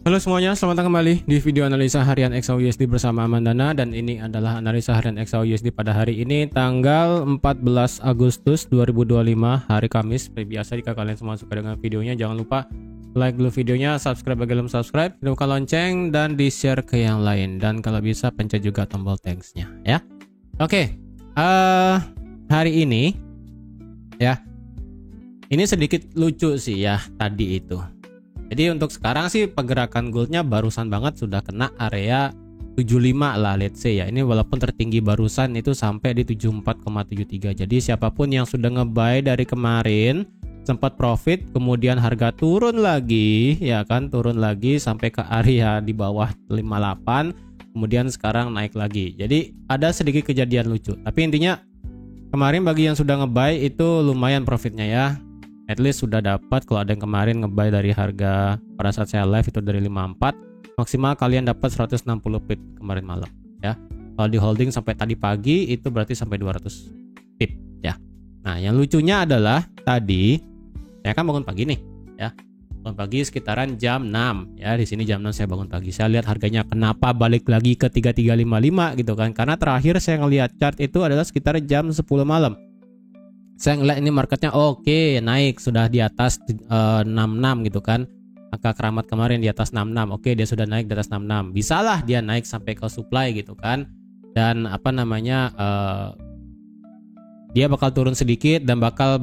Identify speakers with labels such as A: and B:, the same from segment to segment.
A: Halo semuanya, selamat datang kembali di video analisa harian XAUUSD bersama Amandana. Dan ini adalah analisa harian XAUUSD pada hari ini tanggal 14 Agustus 2025, hari Kamis. Seperti biasa, jika kalian semua suka dengan videonya, jangan lupa like dulu videonya, subscribe bagi belum subscribe, hidupkan lonceng, dan di-share ke yang lain. Dan kalau bisa pencet juga tombol thanks-nya ya. Oke, hari ini ya, ini sedikit lucu sih ya tadi itu. Jadi untuk sekarang sih pergerakan goldnya barusan banget sudah kena area 75 lah, let's say ya. Ini walaupun tertinggi barusan itu sampai di 74,73. Jadi siapapun yang sudah ngebuy dari kemarin sempat profit, kemudian harga turun lagi ya kan, turun lagi sampai ke area di bawah 58, kemudian sekarang naik lagi. Jadi ada sedikit kejadian lucu. Tapi intinya kemarin bagi yang sudah ngebuy itu lumayan profitnya ya. At least sudah dapat. Kalau ada yang kemarin ngebuy dari harga pada saat saya live itu dari 54, maksimal kalian dapat 160 pip kemarin malam ya. Kalau di holding sampai tadi pagi itu berarti sampai 200 pip ya. Nah, yang lucunya adalah tadi saya kan bangun pagi nih ya. Bangun pagi sekitaran jam 6 ya. Di sini jam 6 saya bangun pagi. Saya lihat harganya kenapa balik lagi ke 3355 gitu kan. Karena terakhir saya ngelihat chart itu adalah sekitar jam 10 malam. Saya ngeliat ini marketnya oke, naik sudah di atas 66 gitu kan. Angka keramat kemarin di atas 66. Oke, dia sudah naik di atas 66. Bisalah dia naik sampai ke supply gitu kan. Dan apa namanya, dia bakal turun sedikit dan bakal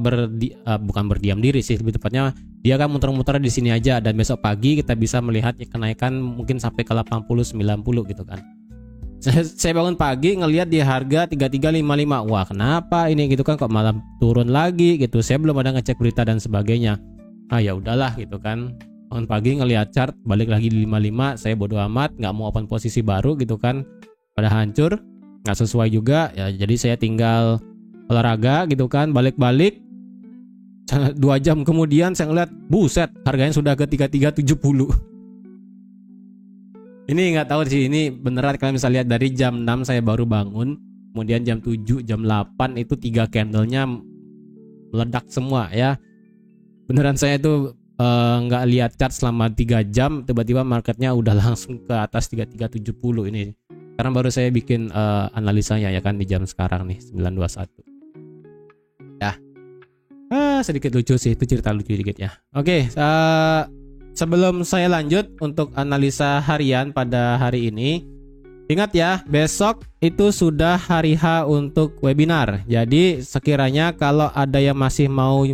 A: bukan berdiam diri sih, lebih tepatnya dia akan muter-muter di sini aja, dan besok pagi kita bisa melihat kenaikan mungkin sampai ke 80 90 gitu kan. Saya bangun pagi ngelihat di harga 3355. Wah, kenapa ini gitu kan, kok malah turun lagi gitu. Saya belum ada ngecek berita dan sebagainya. Ah ya udahlah gitu kan. Bangun pagi ngelihat chart balik lagi di 55, saya bodo amat, nggak mau open posisi baru gitu kan. Pada hancur, nggak sesuai juga ya. Jadi saya tinggal olahraga gitu kan, balik-balik 2 jam kemudian saya ngeliat buset, harganya sudah ke 3370. Ini nggak tahu sih, ini beneran kalian bisa lihat dari jam 6 saya baru bangun, kemudian jam 7, jam 8 itu 3 candlenya meledak semua ya. Beneran saya itu nggak lihat chart selama 3 jam, tiba-tiba marketnya udah langsung ke atas 3370 ini. Sekarang baru saya bikin analisanya ya kan di jam sekarang nih 9.21. Ya. Sedikit lucu sih, itu cerita lucu dikit ya. Oke, sebelum saya lanjut untuk analisa harian pada hari ini, ingat ya, besok itu sudah hari H untuk webinar. Jadi sekiranya kalau ada yang masih mau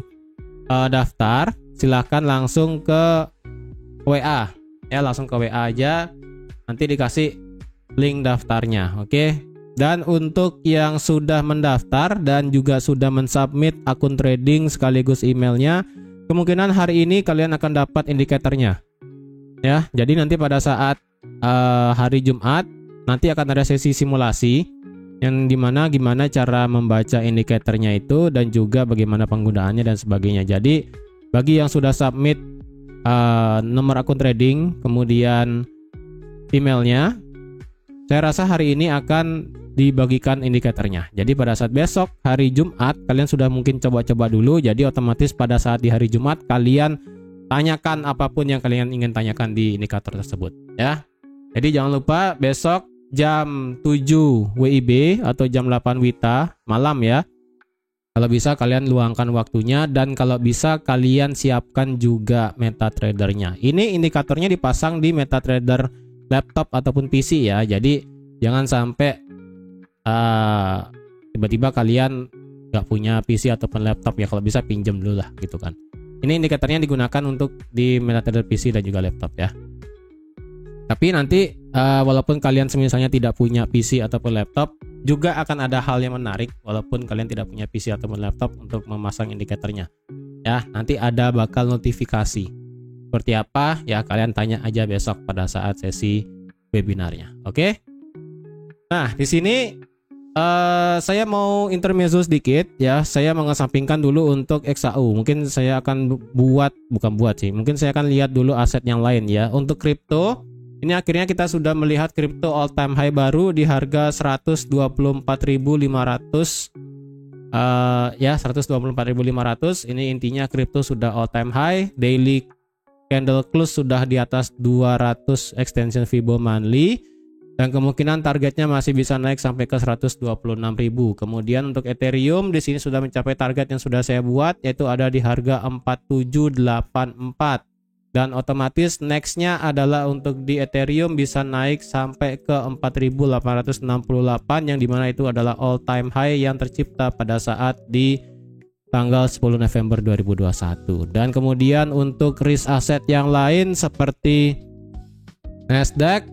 A: daftar, silahkan langsung ke WA ya, langsung ke WA aja, nanti dikasih link daftarnya. Oke. Dan untuk yang sudah mendaftar dan juga sudah mensubmit akun trading sekaligus emailnya, kemungkinan hari ini kalian akan dapat indikatornya ya. Jadi nanti pada saat hari Jumat nanti akan ada sesi simulasi yang dimana gimana cara membaca indikatornya itu dan juga bagaimana penggunaannya dan sebagainya. Jadi bagi yang sudah submit nomor akun trading kemudian emailnya, saya rasa hari ini akan dibagikan indikatornya. Jadi pada saat besok hari Jumat kalian sudah mungkin coba-coba dulu. Jadi otomatis pada saat di hari Jumat kalian tanyakan apapun yang kalian ingin tanyakan di indikator tersebut ya. Jadi jangan lupa besok jam 7 WIB atau jam 8 WITA malam ya. Kalau bisa kalian luangkan waktunya, dan kalau bisa kalian siapkan juga MetaTrader-nya. Ini indikatornya dipasang di MetaTrader laptop ataupun PC ya. Jadi jangan sampai tiba-tiba kalian nggak punya PC ataupun laptop ya. Kalau bisa pinjam dulu lah gitu kan. Ini indikatornya digunakan untuk di MetaTrader PC dan juga laptop ya. Tapi nanti walaupun kalian misalnya tidak punya PC ataupun laptop, juga akan ada hal yang menarik walaupun kalian tidak punya PC ataupun laptop untuk memasang indikatornya ya. Nanti ada bakal notifikasi seperti apa ya, kalian tanya aja besok pada saat sesi webinarnya. Oke. Nah, di sini saya mau intermezzo sedikit ya. Saya mengesampingkan dulu untuk XAU. Mungkin saya akan mungkin saya akan lihat dulu aset yang lain ya. Untuk kripto, ini akhirnya kita sudah melihat kripto all time high baru di harga 124.500 ya, 124.500. Ini intinya kripto sudah all time high. Daily candle close sudah di atas 200 extension Fibonacci dan kemungkinan targetnya masih bisa naik sampai ke 126.000. Kemudian untuk Ethereum di sini sudah mencapai target yang sudah saya buat, yaitu ada di harga 4784. Dan otomatis nextnya adalah untuk di Ethereum bisa naik sampai ke 4868, yang dimana itu adalah all time high yang tercipta pada saat di tanggal 10 November 2021. Dan kemudian untuk risk asset yang lain seperti Nasdaq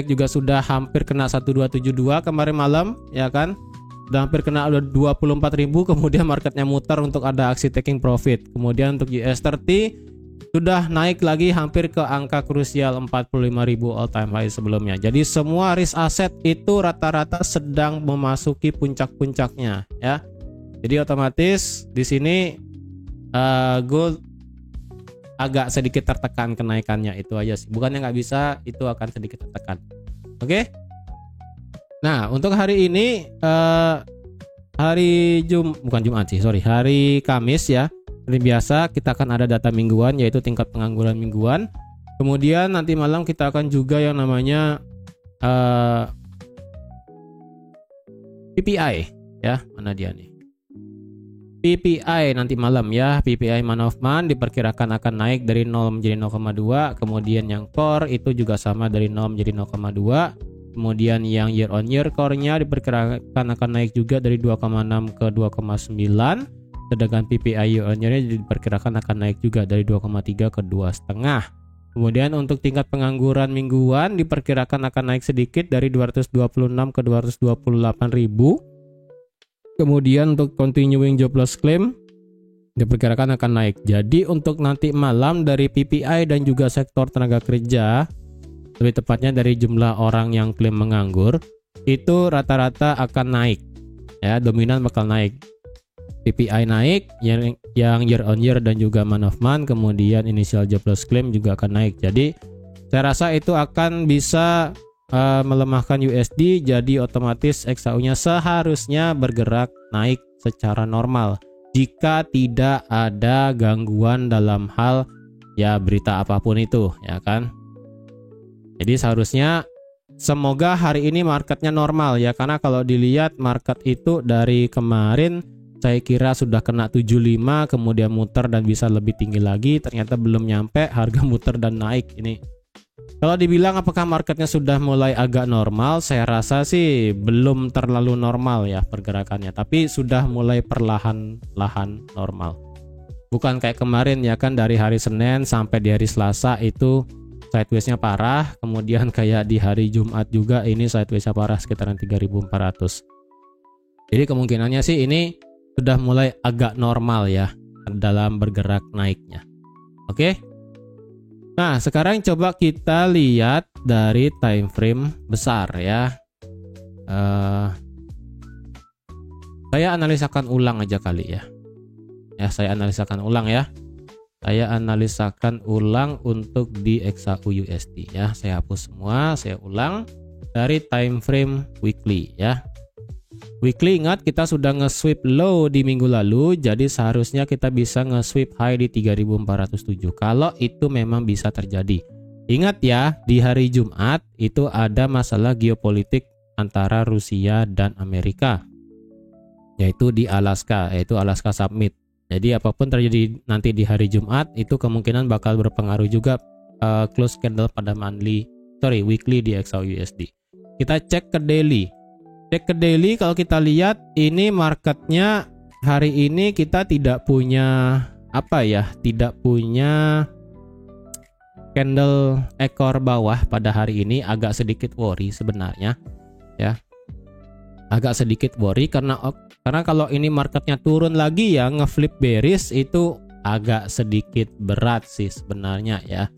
A: juga sudah hampir kena 1272 kemarin malam, ya kan? Sudah hampir kena 24.000, kemudian marketnya muter untuk ada aksi taking profit. Kemudian untuk US30 sudah naik lagi hampir ke angka krusial 45.000 all time high sebelumnya. Jadi semua risk asset itu rata-rata sedang memasuki puncak-puncaknya, ya. Jadi otomatis di sini gold agak sedikit tertekan kenaikannya, itu aja sih. Bukannya nggak bisa, itu akan sedikit tertekan. Oke. Nah, untuk hari ini hari Kamis ya. Seperti biasa kita akan ada data mingguan, yaitu tingkat pengangguran mingguan. Kemudian nanti malam kita akan juga yang namanya PPI ya. Mana dia nih? PPI nanti malam ya. PPI month of month diperkirakan akan naik dari 0 menjadi 0,2. Kemudian yang core itu juga sama dari 0 menjadi 0,2. Kemudian yang year on year core-nya diperkirakan akan naik juga dari 2,6 ke 2,9. Sedangkan PPI year on year-nya diperkirakan akan naik juga dari 2,3 ke 2,5. Kemudian untuk tingkat pengangguran mingguan diperkirakan akan naik sedikit dari 226 ke 228.000. Kemudian untuk continuing jobless claim diperkirakan akan naik. Jadi untuk nanti malam dari PPI dan juga sektor tenaga kerja, lebih tepatnya dari jumlah orang yang klaim menganggur, itu rata-rata akan naik. Ya, dominan bakal naik. PPI naik, yang year on year dan juga month of month, kemudian initial jobless claim juga akan naik. Jadi saya rasa itu akan bisa melemahkan USD, jadi otomatis XAU-nya seharusnya bergerak naik secara normal jika tidak ada gangguan dalam hal ya berita apapun itu, ya kan. Jadi seharusnya semoga hari ini marketnya normal ya, karena kalau dilihat market itu dari kemarin saya kira sudah kena 75, kemudian muter dan bisa lebih tinggi lagi, ternyata belum nyampe, harga muter dan naik ini. Kalau dibilang apakah marketnya sudah mulai agak normal, saya rasa sih belum terlalu normal ya pergerakannya, tapi sudah mulai perlahan-lahan normal. Bukan kayak kemarin ya kan, dari hari Senin sampai di hari Selasa itu sideways-nya parah, kemudian kayak di hari Jumat juga ini sideways-nya parah sekitaran 3.400. Jadi kemungkinannya sih ini sudah mulai agak normal ya dalam bergerak naiknya. Oke. Nah, sekarang coba kita lihat dari time frame besar ya. Saya analisakan ulang aja kali ya. Saya analisakan ulang ya. Saya analisakan ulang untuk di XAU USD ya. Saya hapus semua, saya ulang dari time frame weekly ya. Weekly, ingat kita sudah nge-sweep low di minggu lalu, jadi seharusnya kita bisa nge-sweep high di 3.407 kalau itu memang bisa terjadi. Ingat ya, di hari Jumat itu ada masalah geopolitik antara Rusia dan Amerika, yaitu di Alaska, yaitu Alaska Summit. Jadi apapun terjadi nanti di hari Jumat itu kemungkinan bakal berpengaruh juga close candle pada weekly di XAU USD. Kita cek ke daily. Cek ke daily, kalau kita lihat ini marketnya hari ini kita tidak punya tidak punya candle ekor bawah pada hari ini, agak sedikit worry sebenarnya ya. Agak sedikit worry karena kalau ini marketnya turun lagi ya, ngeflip bearish itu agak sedikit berat sih sebenarnya ya.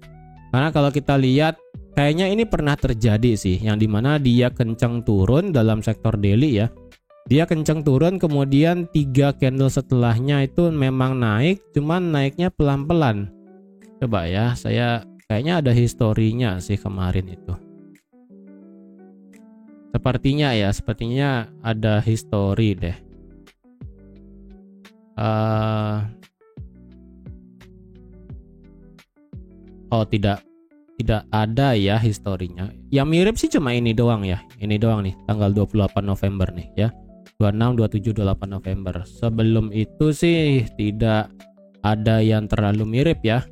A: Karena kalau kita lihat kayaknya ini pernah terjadi sih, yang dimana dia kencang turun dalam sektor daily ya. Dia kencang turun, kemudian 3 candle setelahnya itu memang naik, cuman naiknya pelan-pelan. Coba ya, saya kayaknya ada historinya sih kemarin itu. Sepertinya ada history deh. Oh, tidak ada ya historinya. Yang mirip sih cuma ini doang ya. Ini doang nih, tanggal 28 November nih ya. 26, 27, 28 November. Sebelum itu sih tidak ada yang terlalu mirip ya.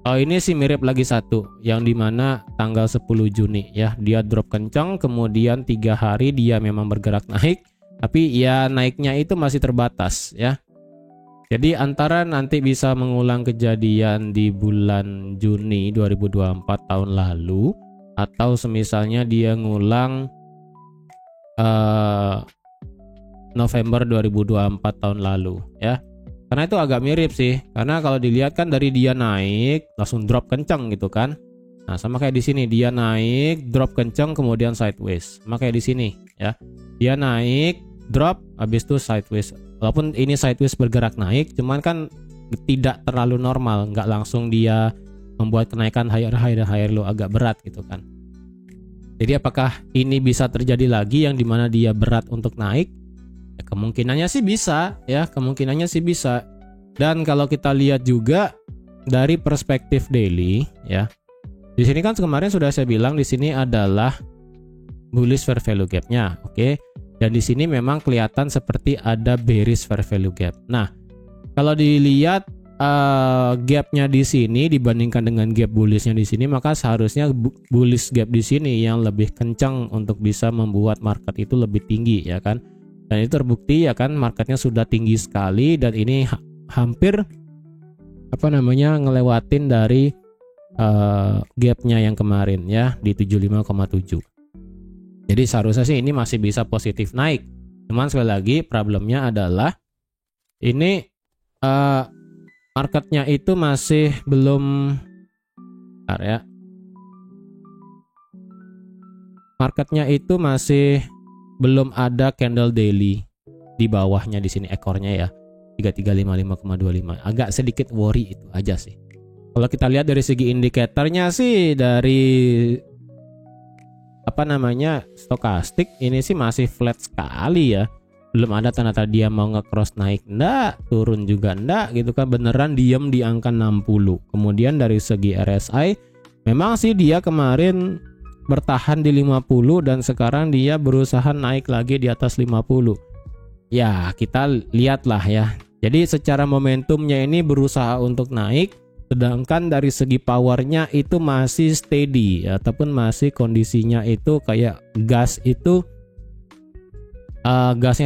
A: Oh, ini sih mirip lagi satu, yang dimana tanggal 10 Juni ya. Dia drop kencang, kemudian 3 hari dia memang bergerak naik. Tapi ya naiknya itu masih terbatas ya. Jadi antara nanti bisa mengulang kejadian di bulan Juni 2024 tahun lalu, atau semisalnya dia ngulang November 2024 tahun lalu ya. Karena itu agak mirip sih, karena kalau dilihat kan dari dia naik langsung drop kencang gitu kan. Nah, sama kayak di sini, dia naik drop kencang kemudian sideways. Sama kayak di sini ya. Dia naik drop habis itu sideways. Walaupun ini sideways bergerak naik, cuman kan tidak terlalu normal, nggak langsung dia membuat kenaikan higher low agak berat gitu kan. Jadi apakah ini bisa terjadi lagi yang dimana dia berat untuk naik? Ya, kemungkinannya sih bisa ya, kemungkinannya sih bisa. Dan kalau kita lihat juga dari perspektif daily ya, di sini kan kemarin sudah saya bilang di sini adalah bullish fair value gap-nya, oke? Dan di sini memang kelihatan seperti ada bearish fair value gap. Nah, kalau dilihat gap-nya di sini dibandingkan dengan gap bullish-nya di sini, maka seharusnya bullish gap di sini yang lebih kencang untuk bisa membuat market itu lebih tinggi ya kan. Dan itu terbukti ya kan, marketnya sudah tinggi sekali dan ini hampir ngelewatin dari gap-nya yang kemarin ya di 75,7. Jadi seharusnya sih ini masih bisa positif naik. Cuman sekali lagi problemnya adalah ini marketnya itu masih belum marketnya itu masih belum ada candle daily di bawahnya di sini ekornya ya 3355,25. Agak sedikit worry itu aja sih. Kalau kita lihat dari segi indikatornya sih dari stokastik ini sih masih flat sekali ya. Belum ada tanda-tanda dia mau nge-cross naik enggak, turun juga enggak gitu kan, beneran diem di angka 60. Kemudian dari segi RSI memang sih dia kemarin bertahan di 50 dan sekarang dia berusaha naik lagi di atas 50. Ya, kita lihatlah ya. Jadi secara momentumnya ini berusaha untuk naik, sedangkan dari segi powernya itu masih steady ataupun masih kondisinya itu kayak gasnya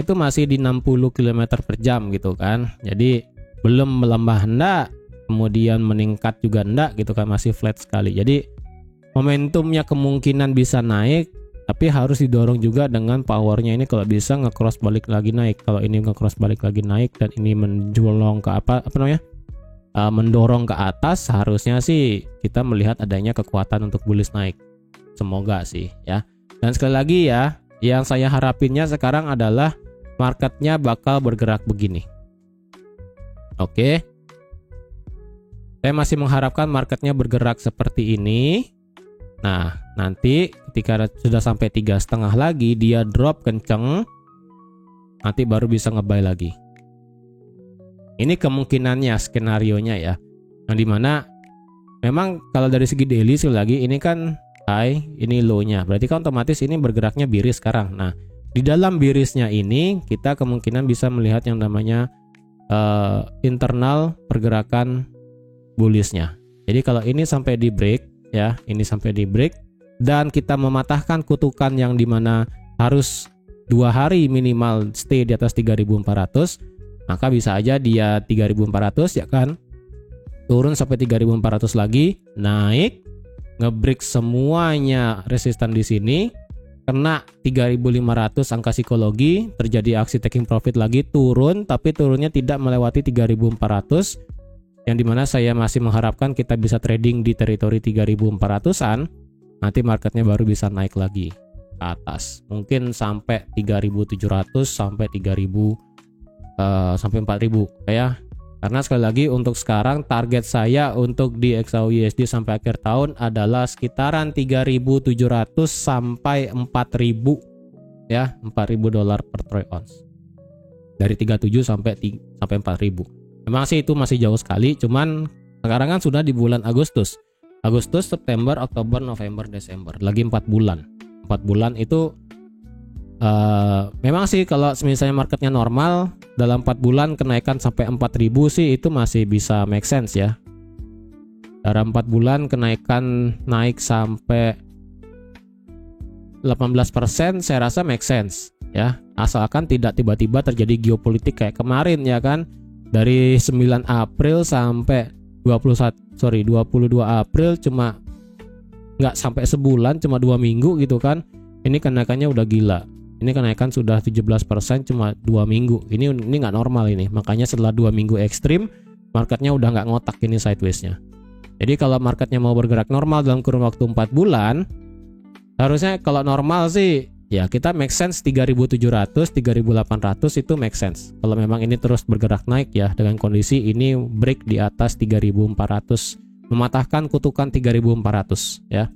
A: itu masih di 60 km per jam gitu kan. Jadi belum melemah enggak, kemudian meningkat juga enggak gitu kan, masih flat sekali. Jadi momentumnya kemungkinan bisa naik, tapi harus didorong juga dengan powernya ini kalau bisa nge-cross balik lagi naik. Kalau ini nge-cross balik lagi naik dan ini menjolong ke mendorong ke atas, harusnya sih kita melihat adanya kekuatan untuk bullish naik. Semoga sih ya. Dan sekali lagi ya, yang saya harapinnya sekarang adalah marketnya bakal bergerak begini. Oke. Saya masih mengharapkan marketnya bergerak seperti ini. Nah, nanti ketika sudah sampai 3,5 lagi dia drop kenceng, nanti baru bisa nge-buy lagi. Ini kemungkinannya, skenarionya ya. Yang dimana memang kalau dari segi daily sekali lagi ini kan high, ini low-nya. Berarti kan otomatis ini bergeraknya bearish sekarang. Nah, di dalam bearish-nya ini kita kemungkinan bisa melihat yang namanya internal pergerakan bullish-nya. Jadi kalau ini sampai di break ya, ini sampai di break dan kita mematahkan kutukan yang dimana harus 2 hari minimal stay di atas 3.400, maka bisa aja dia 3.400 ya kan, turun sampai 3.400 lagi, naik, ngebreak semuanya resistan di sini, kena 3.500 angka psikologi, terjadi aksi taking profit lagi, turun, tapi turunnya tidak melewati 3.400, yang dimana saya masih mengharapkan kita bisa trading di teritori 3.400-an, nanti marketnya baru bisa naik lagi ke atas, mungkin sampai 3.700 sampai 3.000 sampai 4.000 ya. Karena sekali lagi untuk sekarang target saya untuk di XAUUSD sampai akhir tahun adalah sekitaran 3.700 sampai 4.000 ya, 4.000 dolar per troy ounce. Dari 37 sampai 4.000. Memang sih itu masih jauh sekali, cuman Sekarang kan sudah di bulan Agustus, September, Oktober, November, Desember, lagi 4 bulan. 4 bulan itu memang sih kalau misalnya marketnya normal, dalam 4 bulan kenaikan sampai 4.000 sih itu masih bisa make sense ya. Dalam 4 bulan kenaikan naik sampai 18% saya rasa make sense ya, asalkan tidak tiba-tiba terjadi geopolitik kayak kemarin ya kan. Dari 9 April sampai 22 April cuma nggak sampai sebulan, cuma 2 minggu gitu kan. Ini kenaikannya udah gila. Ini kenaikan sudah 17% cuma 2 minggu. Ini nggak normal ini. Makanya setelah 2 minggu ekstrim, marketnya udah nggak ngotak ini sideways-nya. Jadi kalau marketnya mau bergerak normal dalam kurun waktu 4 bulan, harusnya kalau normal sih ya kita make sense 3.700, 3.800 itu make sense. Kalau memang ini terus bergerak naik ya, dengan kondisi ini break di atas 3.400, mematahkan kutukan 3.400 ya.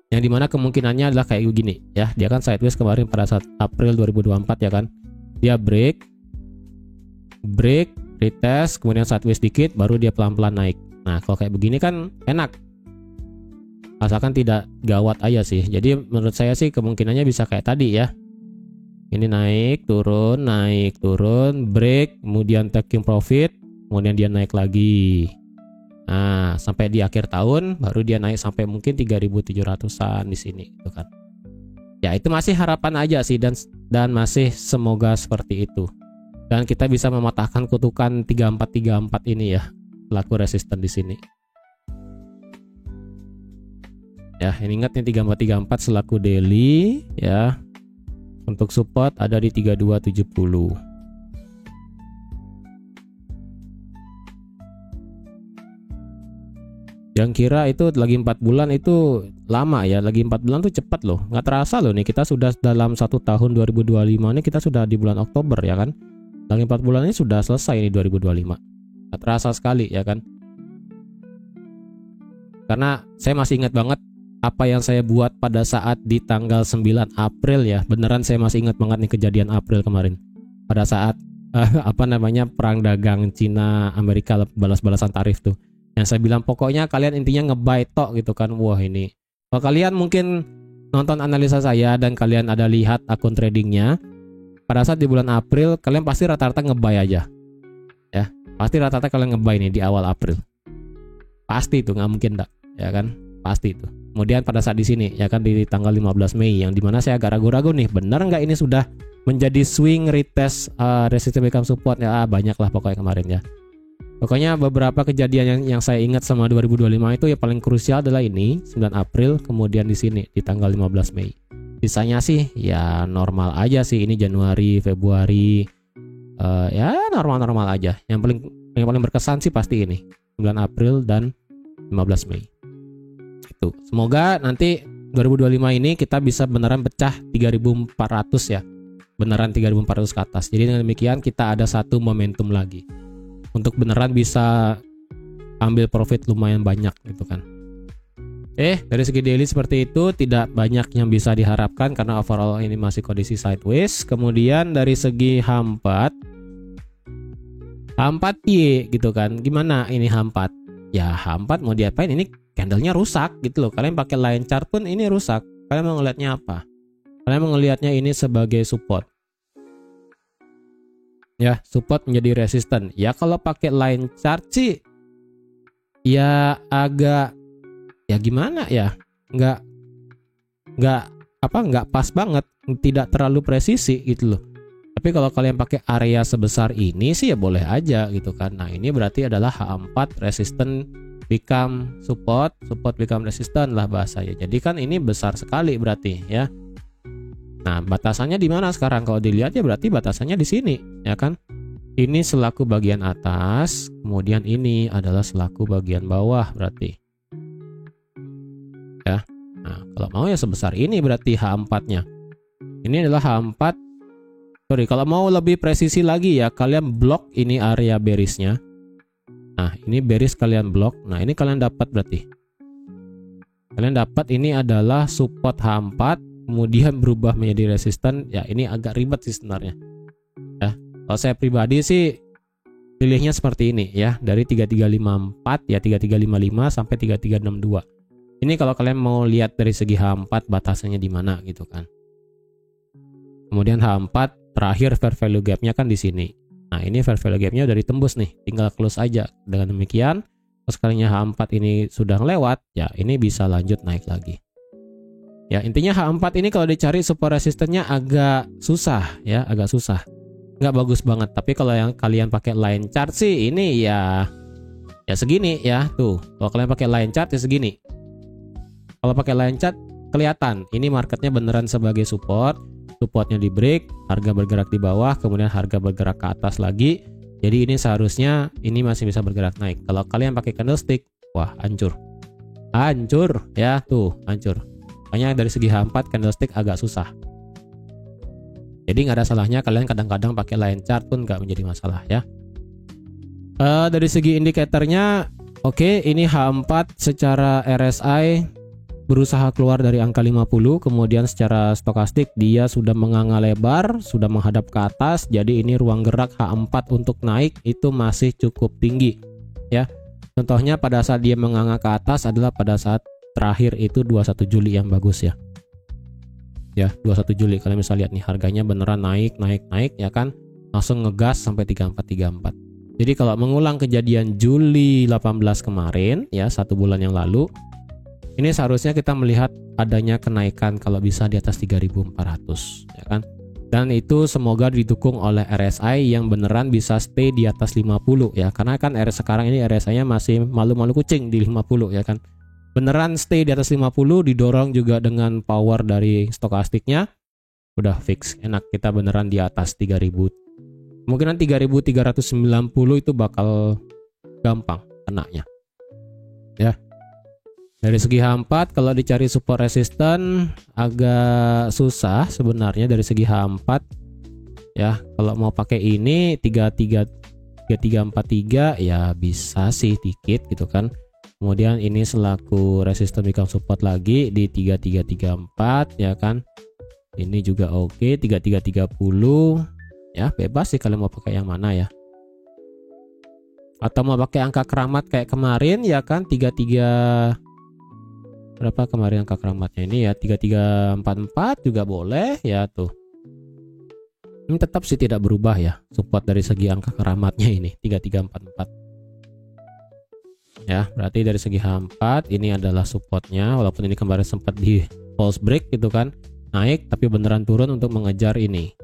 A: Yang dimana kemungkinannya adalah kayak gini ya, dia kan sideways kemarin pada saat April 2024 ya kan, dia break, retest, kemudian sideways dikit, baru dia pelan-pelan naik. Nah kalau kayak begini kan enak, asalkan tidak gawat aja sih. Jadi menurut saya sih kemungkinannya bisa kayak tadi ya, ini naik turun, break, kemudian taking profit, kemudian dia naik lagi. Nah, sampai di akhir tahun baru dia naik sampai mungkin 3.700-an di sini gitu kan. Ya, itu masih harapan aja sih, dan masih semoga seperti itu. Dan kita bisa mematahkan kutukan 3434 ini ya, pelaku resisten di sini. Ya, ini ingat nih 3434 selaku daily ya. Untuk support ada di 3270. Yang kira itu lagi 4 bulan itu lama ya, lagi 4 bulan tuh cepat loh, nggak terasa loh nih, kita sudah dalam 1 tahun 2025 ini, kita sudah di bulan Oktober ya kan, lagi 4 bulan ini sudah selesai ini 2025, nggak terasa sekali ya kan. Karena saya masih ingat banget apa yang saya buat pada saat di tanggal 9 April ya, beneran saya masih ingat banget nih kejadian April kemarin, pada saat perang dagang Cina Amerika, balas-balasan tarif tuh. Yang saya bilang pokoknya kalian intinya nge-buy tok gitu kan. Wah ini, kalau kalian mungkin nonton analisa saya dan kalian ada lihat akun tradingnya, pada saat di bulan April kalian pasti rata-rata nge-buy aja ya, pasti rata-rata kalian nge-buy nih di awal April, pasti itu, nggak mungkin enggak ya kan, pasti itu. Kemudian pada saat di sini ya kan, di tanggal 15 Mei yang dimana saya agak ragu-ragu nih, benar nggak ini sudah menjadi swing retest resistance become support ya, banyak lah pokoknya kemarin ya. Pokoknya beberapa kejadian yang saya ingat sama 2025 itu ya, paling krusial adalah ini 9 April, kemudian di sini di tanggal 15 Mei. Sisanya sih ya normal aja sih, ini Januari, Februari ya normal-normal aja. Yang paling berkesan sih pasti ini 9 April dan 15 Mei. Itu. Semoga nanti 2025 ini kita bisa beneran pecah 3.400 ya. Beneran 3.400 ke atas. Jadi dengan demikian kita ada satu momentum lagi untuk beneran bisa ambil profit lumayan banyak gitu kan. Dari segi daily seperti itu, tidak banyak yang bisa diharapkan karena overall ini masih kondisi sideways. Kemudian dari segi H4 piye gitu kan, gimana ini H4? Ya H4 mau diapain, ini candlenya rusak gitu loh. Kalian pakai line chart pun ini rusak. Kalian mau ngelihatnya apa? Kalian mau ngelihatnya ini sebagai support ya, support menjadi resisten ya. Kalau pakai line chart sih ya agak ya gimana ya, nggak pas banget, tidak terlalu presisi gitu loh. Tapi kalau kalian pakai area sebesar ini sih ya boleh aja gitu kan. Nah ini berarti adalah H4 resisten become support become resisten lah bahasanya. Jadi kan ini besar sekali berarti ya. Nah, batasannya di mana sekarang? Kalau dilihat ya berarti batasannya di sini, ya kan? Ini selaku bagian atas, kemudian ini adalah selaku bagian bawah berarti. Ya. Nah, kalau mau ya sebesar ini berarti H4-nya. Ini adalah H4. Sorry, kalau mau lebih presisi lagi ya, kalian blok ini area bearish-nya. Nah, ini bearish kalian blok. Nah, ini kalian dapat berarti. Kalian dapat ini adalah support H4, kemudian berubah menjadi resisten. Ya ini agak ribet sih sebenarnya ya. Kalau saya pribadi sih pilihnya seperti ini ya, dari 3354 ya, 3355 sampai 3362. Ini kalau kalian mau lihat dari segi H4 batasannya di mana gitu kan. Kemudian H4 terakhir fair value gap-nya kan di sini. Nah, ini fair value gap-nya udah ditembus nih, tinggal close aja. Dengan demikian, sekalinya H4 ini sudah lewat, ya ini bisa lanjut naik lagi. Ya, intinya H4 ini kalau dicari support resistennya agak susah ya, agak susah. Nggak bagus banget, tapi kalau yang kalian pakai line chart sih ini ya segini ya, tuh. Kalau kalian pakai line chart ya segini. Kalau pakai line chart kelihatan, ini marketnya beneran sebagai support. Supportnya di break, harga bergerak di bawah, kemudian harga bergerak ke atas lagi. Jadi ini seharusnya ini masih bisa bergerak naik. Kalau kalian pakai candlestick, wah hancur. Hancur ya, tuh hancur. Makanya dari segi H4 candlestick agak susah. Jadi nggak ada salahnya kalian kadang-kadang pakai line chart pun nggak menjadi masalah ya. Dari segi indikatornya, oke, ini H4 secara RSI berusaha keluar dari angka 50, kemudian secara stokastik dia sudah menganga lebar, sudah menghadap ke atas, jadi ini ruang gerak H4 untuk naik itu masih cukup tinggi ya. Contohnya pada saat dia menganga ke atas adalah pada saat terakhir itu 21 Juli yang bagus ya. Ya, 21 Juli kalian bisa lihat nih harganya beneran naik ya kan, langsung ngegas sampai 3434. Jadi kalau mengulang kejadian Juli 18 kemarin ya, 1 bulan yang lalu, ini seharusnya kita melihat adanya kenaikan kalau bisa di atas 3.400 ya kan. Dan itu semoga didukung oleh RSI yang beneran bisa stay di atas 50 ya. Karena kan sekarang ini RSI-nya masih malu-malu kucing di 50 ya kan. Beneran stay di atas 50, didorong juga dengan power dari stokastiknya. Udah fix, enak kita beneran di atas 3.000. Kemungkinan 3.390 itu bakal gampang kenanya. Ya. Dari segi H4 kalau dicari support resisten agak susah sebenarnya dari segi H4 ya. Kalau mau pakai ini 3343 ya bisa sih dikit gitu kan. Kemudian ini selaku resisten become support lagi di 3334 ya kan. Ini juga oke, 3330 ya, bebas sih kalian mau pakai yang mana ya. Atau mau pakai angka keramat kayak kemarin ya kan, 33 berapa kemarin angka keramatnya ini ya, 3344 juga boleh ya tuh. Ini tetap sih tidak berubah ya support dari segi angka keramatnya ini 3344. Ya, berarti dari segi H4 ini adalah supportnya, walaupun ini kemarin sempat di false break gitu kan, naik tapi beneran turun untuk mengejar ini.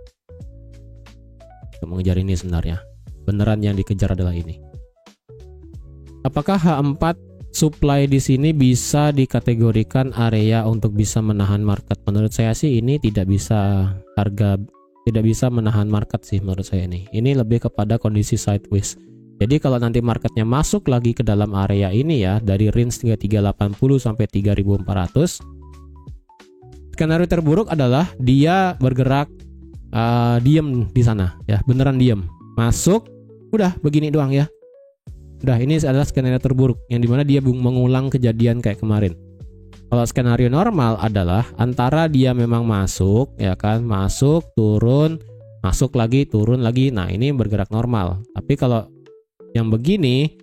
A: Untuk mengejar ini sebenarnya. Beneran yang dikejar adalah ini. Apakah H4 supply di sini bisa dikategorikan area untuk bisa menahan market? Menurut saya sih ini tidak bisa menahan market sih menurut saya ini. Ini lebih kepada kondisi sideways. Jadi kalau nanti marketnya masuk lagi ke dalam area ini ya, dari range 3380 sampai 3400, skenario terburuk adalah dia bergerak diem di sana ya, beneran diem. Masuk, udah begini doang ya. Udah, ini adalah skenario terburuk yang dimana dia mengulang kejadian kayak kemarin. Kalau skenario normal adalah antara dia memang masuk ya kan, masuk turun, masuk lagi turun lagi. Nah, ini bergerak normal. Tapi kalau yang begini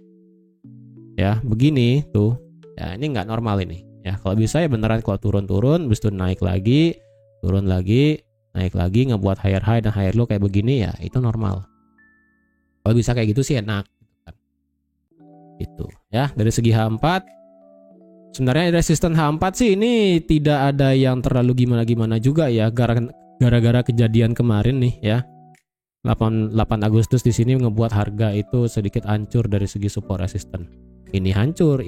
A: ya, begini tuh ya, ini nggak normal ini ya. Kalau bisa ya beneran kalau turun-turun habis itu naik lagi, turun lagi, naik lagi, ngebuat higher high dan higher low kayak begini ya, itu normal. Kalau bisa kayak gitu sih enak. Itu ya. Dari segi H4 sebenarnya resisten H4 sih ini tidak ada yang terlalu gimana-gimana juga ya, gara-gara kejadian kemarin nih ya, 8 Agustus di sini ngebuat harga itu sedikit hancur dari segi support resisten. Ini hancur,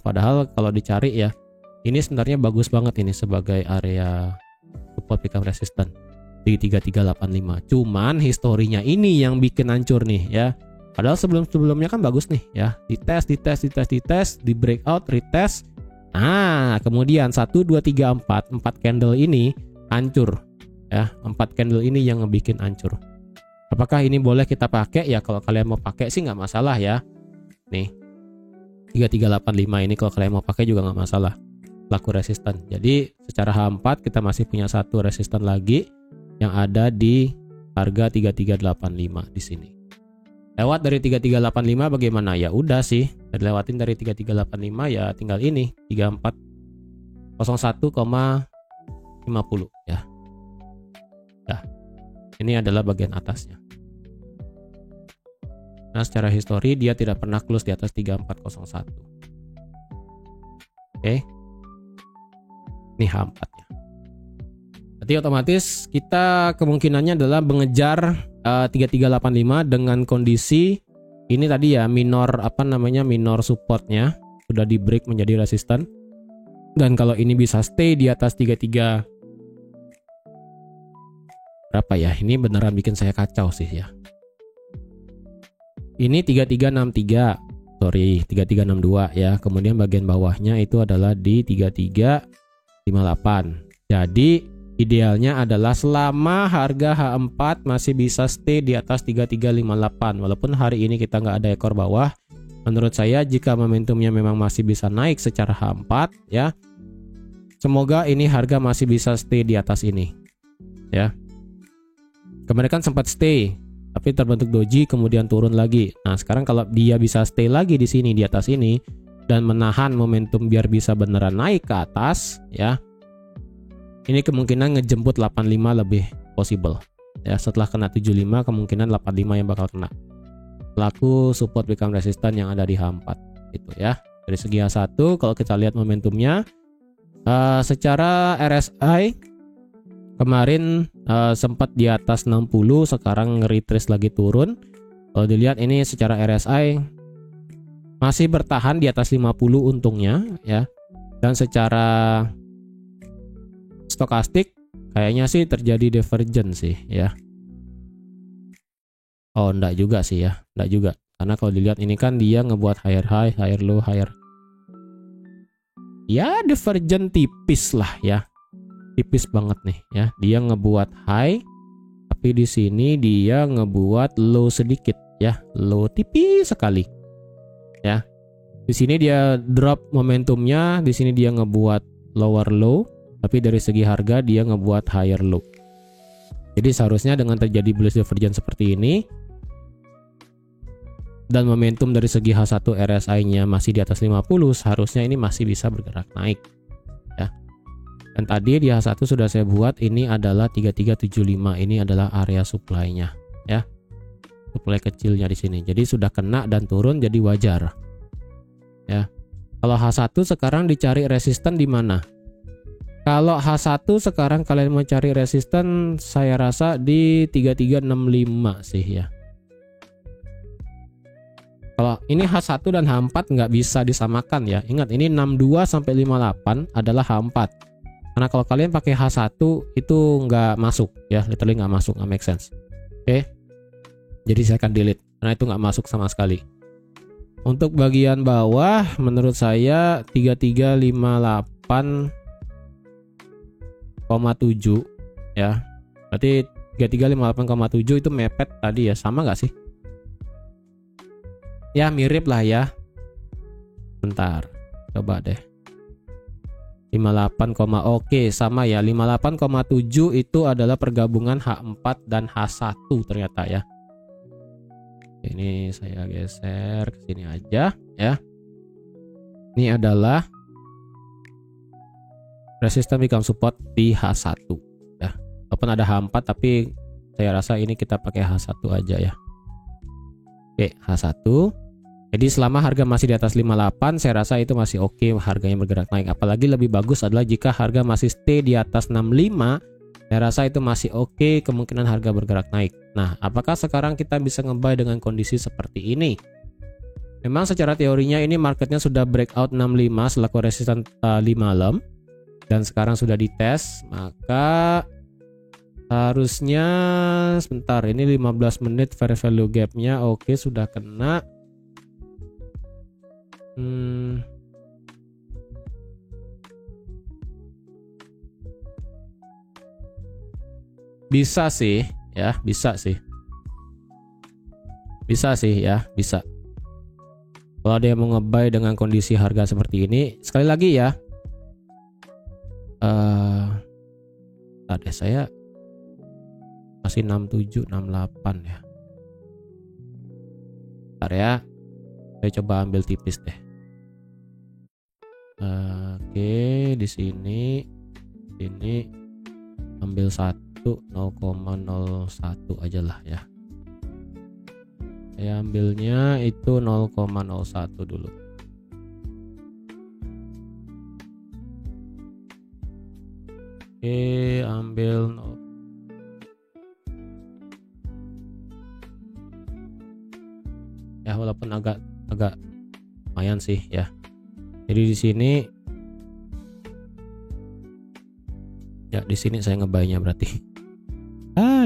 A: padahal kalau dicari ya ini sebenarnya bagus banget ini sebagai area support become resisten di 3385. Cuman historinya ini yang bikin hancur nih ya. Padahal sebelumnya kan bagus nih ya, dites, di breakout, retest. Nah, kemudian 1, 2, 3, 4 candle ini hancur ya, 4 candle ini yang ngebikin hancur. Apakah ini boleh kita pakai? Ya kalau kalian mau pakai sih nggak masalah ya. Nih 3385 ini kalau kalian mau pakai juga nggak masalah, laku resisten. Jadi secara H4 kita masih punya satu resisten lagi yang ada di harga 3385 di sini. Lewat dari 3385 bagaimana? Ya udah sih, lewatin dari 3385 ya tinggal ini 3401,50 ya. Nah, ini adalah bagian atasnya. Nah, secara histori dia tidak pernah close di atas 3401. Oke. Ini H4-nya. Berarti otomatis kita kemungkinannya adalah mengejar 3385 dengan kondisi ini tadi ya, minor minor supportnya sudah di break menjadi resisten. Dan kalau ini bisa stay di atas 33 berapa ya? Ini beneran bikin saya kacau sih ya. Ini 3363, sorry 3362 ya. Kemudian bagian bawahnya itu adalah di 3358. Jadi idealnya adalah selama harga H4 masih bisa stay di atas 3358. Walaupun hari ini kita nggak ada ekor bawah, menurut saya jika momentumnya memang masih bisa naik secara H4 ya, semoga ini harga masih bisa stay di atas ini ya. Kemarin kan sempat stay tapi terbentuk doji kemudian turun lagi. Nah sekarang kalau dia bisa stay lagi di sini di atas ini dan menahan momentum biar bisa beneran naik ke atas ya, ini kemungkinan ngejemput 85 lebih possible ya. Setelah kena 75 kemungkinan 85 yang bakal kena. Pelaku support become resistant yang ada di H4 itu ya. Dari segi H1 kalau kita lihat momentumnya secara RSI kemarin sempat di atas 60, sekarang retrace lagi turun. Kalau dilihat ini secara RSI masih bertahan di atas 50 untungnya ya. Dan secara stokastik kayaknya sih terjadi divergence sih ya. Oh enggak juga sih ya, enggak juga. Karena kalau dilihat ini kan dia ngebuat higher high, higher low, higher. Ya divergent tipis lah ya. Tipis banget nih ya. Dia ngebuat high tapi di sini dia ngebuat low sedikit ya, low tipis sekali. Ya. Di sini dia drop momentumnya, di sini dia ngebuat lower low. Tapi dari segi harga dia ngebuat higher low. Jadi seharusnya dengan terjadi bullish divergence seperti ini dan momentum dari segi H1 RSI-nya masih di atas 50, seharusnya ini masih bisa bergerak naik ya. Dan tadi di H1 sudah saya buat ini adalah 3375, ini adalah area supply-nya ya. Supply kecilnya di sini. Jadi sudah kena dan turun jadi wajar. Ya. Kalau H1 sekarang dicari resisten di mana? Kalau H1 sekarang kalian mau cari resisten, saya rasa di 3365 sih ya. Kalau ini H1 dan H4 nggak bisa disamakan ya. Ingat ini 62 sampai 58 adalah H4. Karena kalau kalian pakai H1 itu nggak masuk ya, literally nggak masuk, nggak make sense. Oke. Jadi saya akan delete karena itu nggak masuk sama sekali. Untuk bagian bawah menurut saya 3358,7 ya. Berarti 3358,7 itu mepet tadi ya, sama nggak sih? Ya mirip lah ya. Bentar, coba deh. 58, oke sama ya. 58,7 itu adalah pergabungan H4 dan H1 ternyata ya. Ini saya geser ke sini aja ya. Ini adalah resisten become support di H1 ya. Walaupun ada H4 tapi saya rasa ini kita pakai H1 aja ya. Oke, H1. Jadi selama harga masih di atas 58, saya rasa itu masih oke harganya bergerak naik. Apalagi lebih bagus adalah jika harga masih stay di atas 65, saya rasa itu masih oke kemungkinan harga bergerak naik. Nah, apakah sekarang kita bisa nge-buy dengan kondisi seperti ini? Memang secara teorinya ini marketnya sudah breakout 65 selaku resisten 5 malam dan sekarang sudah dites, maka harusnya sebentar ini 15 menit fair value gap-nya oke sudah kena. Bisa sih ya, bisa sih ya, bisa. Kalau ada yang mau nge-buy dengan kondisi harga seperti ini, sekali lagi ya, ada saya masih 67 68 ya. Bentar ya, saya coba ambil tipis deh. Oke, di sini ambil 0,01 aja lah ya. Saya ambilnya itu 0,01 dulu. Oke, ambil ya, walaupun agak lumayan sih ya. Jadi di sini ya, di sini saya ngebaynya berarti.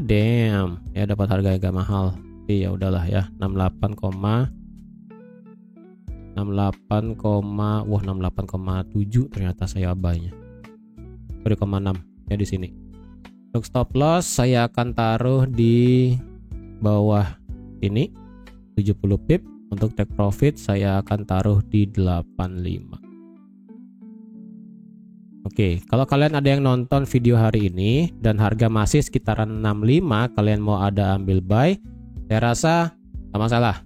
A: Damn, ya dapat harga agak mahal. Tapi ya udahlah ya, 68,7 ternyata saya abaynya. 3,6 ya di sini. Untuk stop loss saya akan taruh di bawah ini 70 pip. Untuk take profit saya akan taruh di 85. Oke, kalau kalian ada yang nonton video hari ini dan harga masih sekitaran 65, kalian mau ada ambil buy, saya rasa nggak masalah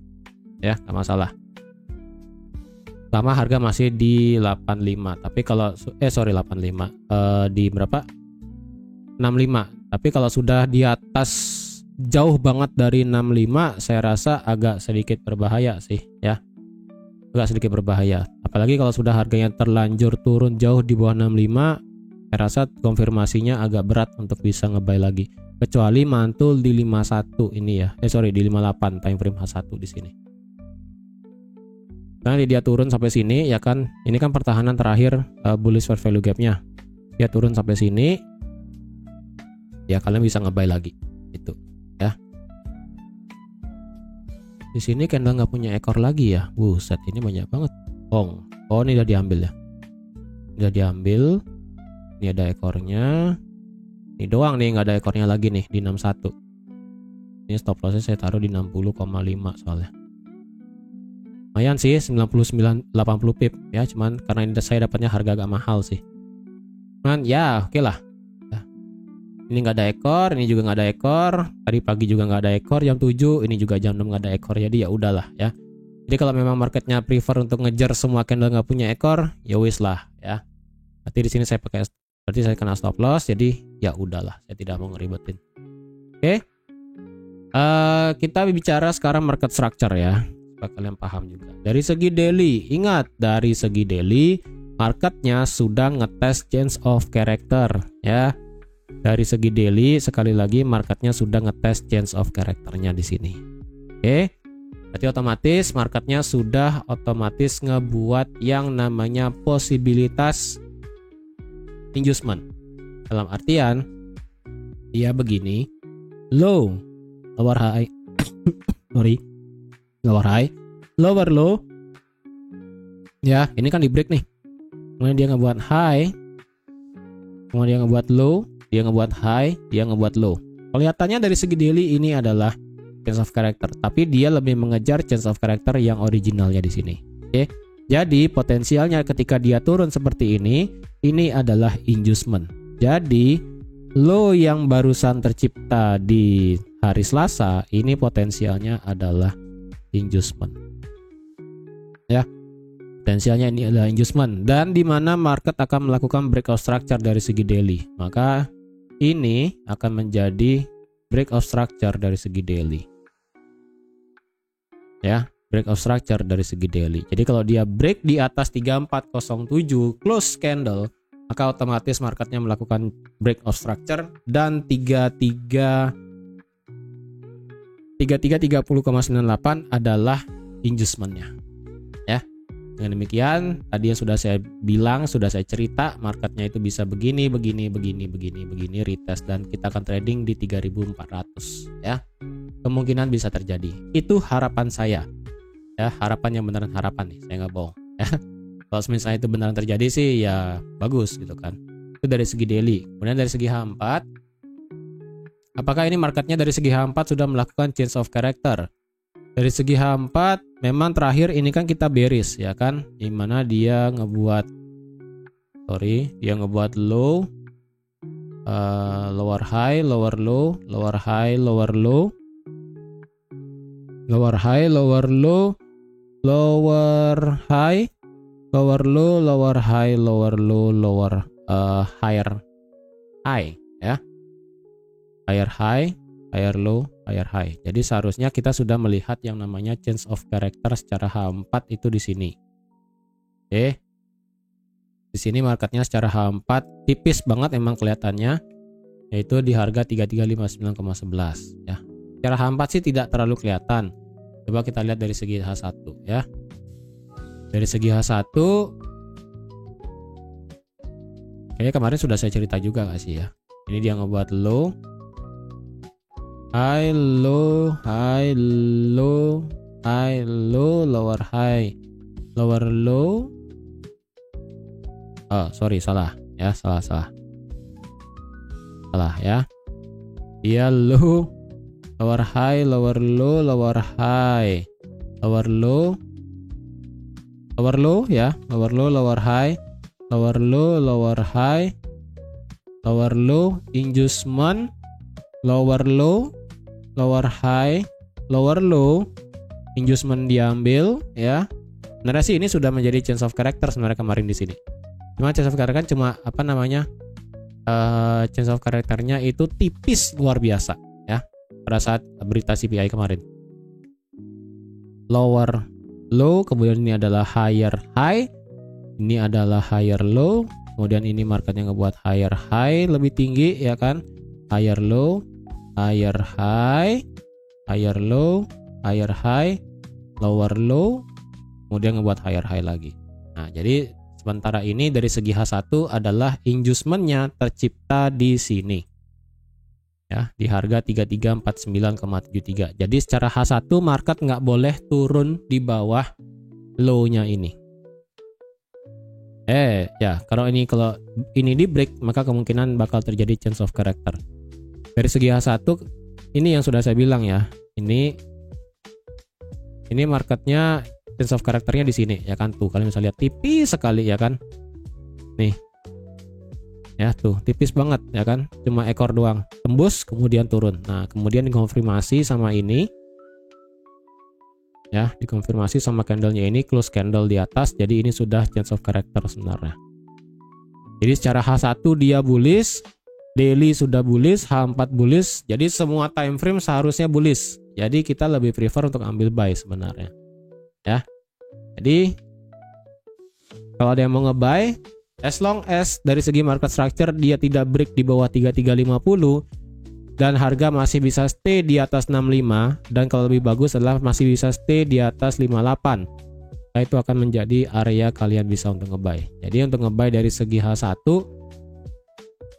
A: ya, nggak masalah. Selama harga masih di 85. Tapi kalau 85 di berapa? 65. Tapi kalau sudah di atas jauh banget dari 65, saya rasa agak sedikit berbahaya sih ya. Agak sedikit berbahaya. Apalagi kalau sudah harganya terlanjur turun jauh di bawah 65, saya rasa konfirmasinya agak berat untuk bisa ngebuy lagi. Kecuali mantul di 51 ini ya. Di 58 time frame H1 di sini. Karena dia turun sampai sini ya kan. Ini kan pertahanan terakhir bullish fair value gap-nya. Dia turun sampai sini. Ya kalian bisa ngebuy lagi. Itu. Ya. Di sini candle nggak punya ekor lagi ya. Buset, ini banyak banget. Oh, ini udah diambil ya. Udah diambil. Ini ada ekornya. Ini doang nih, nggak ada ekornya lagi nih di 61. Ini stop lossnya saya taruh di 60,5 soalnya. Lumayan sih, 80 pip ya. Cuman karena ini saya dapatnya harga agak mahal sih. Cuman ya oke lah. Ini nggak ada ekor, ini juga nggak ada ekor. Tadi pagi juga nggak ada ekor, jam 7, ini juga jam 6 nggak ada ekor. Jadi ya udahlah ya. Jadi kalau memang marketnya prefer untuk ngejar semua candle nggak punya ekor, ya wis lah ya. Berarti di sini saya berarti saya kena stop loss. Jadi ya udahlah, saya tidak mau ngeribetin. Oke. Kita bicara sekarang market structure ya, supaya kalian paham juga. Dari segi daily, ingat dari segi daily marketnya sudah ngetes change of character ya. Dari segi daily sekali lagi marketnya sudah ngetes change of characternya di sini. Oke, berarti otomatis marketnya sudah otomatis ngebuat yang namanya posibilitas inducement. Dalam artian dia begini, low, lower high, lower high, lower low. Ya, ini kan di break nih. Kemudian dia ngebuat high, kemudian dia ngebuat low. Dia ngebuat high, dia ngebuat low. Kelihatannya dari segi daily ini adalah change of character, tapi dia lebih mengejar change of character yang originalnya di sini. Oke. Jadi potensialnya ketika dia turun seperti ini adalah inducement. Jadi low yang barusan tercipta di hari Selasa ini potensialnya adalah inducement. Ya. Potensialnya ini adalah inducement dan di mana market akan melakukan breakout structure dari segi daily. Maka ini akan menjadi breakout structure dari segi daily. Ya, breakout structure dari segi daily. Jadi kalau dia break di atas 3407 close candle, maka otomatis marketnya melakukan breakout structure dan 30,98 adalah inducementnya. Ya. Dengan demikian, tadi yang sudah saya bilang, sudah saya cerita, marketnya itu bisa begini, retest dan kita akan trading di 3400 ya. Kemungkinan bisa terjadi. Itu harapan saya. Ya, harapan yang beneran harapan nih, saya nggak bohong ya. Kalau misalnya itu beneran terjadi sih ya bagus gitu kan. Itu dari segi daily. Kemudian dari segi H4, apakah ini marketnya dari segi H4 sudah melakukan change of character? Dari segi H4 memang terakhir ini kan kita bearish ya kan, dimana dia ngebuat low, lower high, lower low, lower high, lower low, lower high, lower low, lower high, lower low, lower high, lower low, lower higher high ya. Higher high, higher low, higher high. Jadi seharusnya kita sudah melihat yang namanya change of character secara H4 itu di sini. Oke. Di sini marketnya secara H4 tipis banget emang kelihatannya, yaitu di harga 3359,11 ya. Secara H4 sih tidak terlalu kelihatan. Coba kita lihat dari segi H1 ya. Dari segi H1 kayaknya kemarin sudah saya cerita juga gak sih ya. Ini dia ngebuat low, high, low, high, low, high, low, lower high, lower low. Oh, sorry, salah ya, salah ya. Dia low, lower high, lower low, lower high, lower low, lower low ya, lower low, lower high, lower low, lower high, lower low, inducement, lower low, lower high, lower low, inducement diambil ya. Sebenarnya sih ini sudah menjadi change of character sebenarnya kemarin di sini. Cuma change of character kan cuma apa namanya, change of characternya itu tipis luar biasa ya pada saat berita CPI kemarin. Lower low, kemudian ini adalah higher high, ini adalah higher low, kemudian ini marketnya ngebuat higher high lebih tinggi ya kan, higher low, higher high, higher low, higher high, lower low, kemudian ngebuat higher high lagi. Nah, jadi sementara ini dari segi H1 adalah inducementnya tercipta di sini ya, di harga 3349,73. Jadi secara H1 market nggak boleh turun di bawah low-nya ini. Ya, kalau ini di break maka kemungkinan bakal terjadi change of character. Dari segi H1 ini yang sudah saya bilang ya. Ini marketnya change of characternya di sini ya kan, tuh kalian bisa lihat tipis sekali ya kan. Nih. Ya tuh, tipis banget ya kan. Cuma ekor doang. Tembus kemudian turun. Nah, kemudian dikonfirmasi sama ini. Ya, dikonfirmasi sama candlenya ini, close candle di atas, jadi ini sudah change of character sebenarnya. Jadi secara H1 dia bullish, daily sudah bullish, H4 bullish, jadi semua time frame seharusnya bullish. Jadi kita lebih prefer untuk ambil buy sebenarnya. Ya. Jadi kalau ada yang mau nge-buy, as long as dari segi market structure dia tidak break di bawah 3350 dan harga masih bisa stay di atas 65, dan kalau lebih bagus adalah masih bisa stay di atas 58. Nah, itu akan menjadi area kalian bisa untuk ngebuy. Jadi untuk ngebuy dari segi H1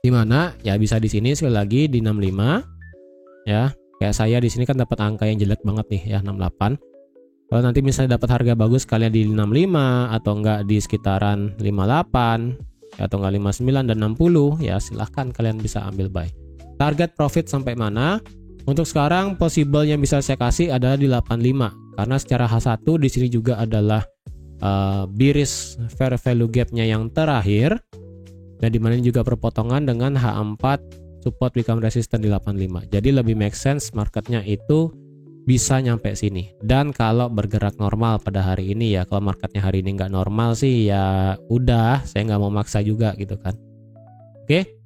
A: di mana ya bisa di sini sekali lagi di 65 ya. Kayak saya di sini kan dapat angka yang jelek banget nih ya, 68. Kalau nanti misalnya dapat harga bagus kalian di 65 atau enggak di sekitaran 58 atau enggak 59 dan 60 ya, silahkan kalian bisa ambil buy. Target profit sampai mana? Untuk sekarang possible yang bisa saya kasih adalah di 85 karena secara H1 di sini juga adalah bearish fair value gap-nya yang terakhir, dan dimana ini juga perpotongan dengan H4 support become resistant di 85. Jadi lebih make sense marketnya itu bisa nyampe sini. Dan kalau bergerak normal pada hari ini ya, kalau marketnya hari ini nggak normal sih ya udah, saya nggak mau maksa juga gitu kan. Oke.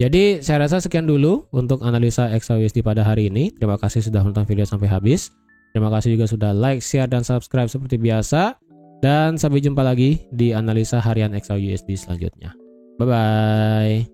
A: Jadi saya rasa sekian dulu untuk analisa XAUSD pada hari ini. Terima kasih sudah menonton video sampai habis. Terima kasih juga sudah like, share, dan subscribe seperti biasa. Dan sampai jumpa lagi di analisa harian XAUSD selanjutnya. Bye-bye.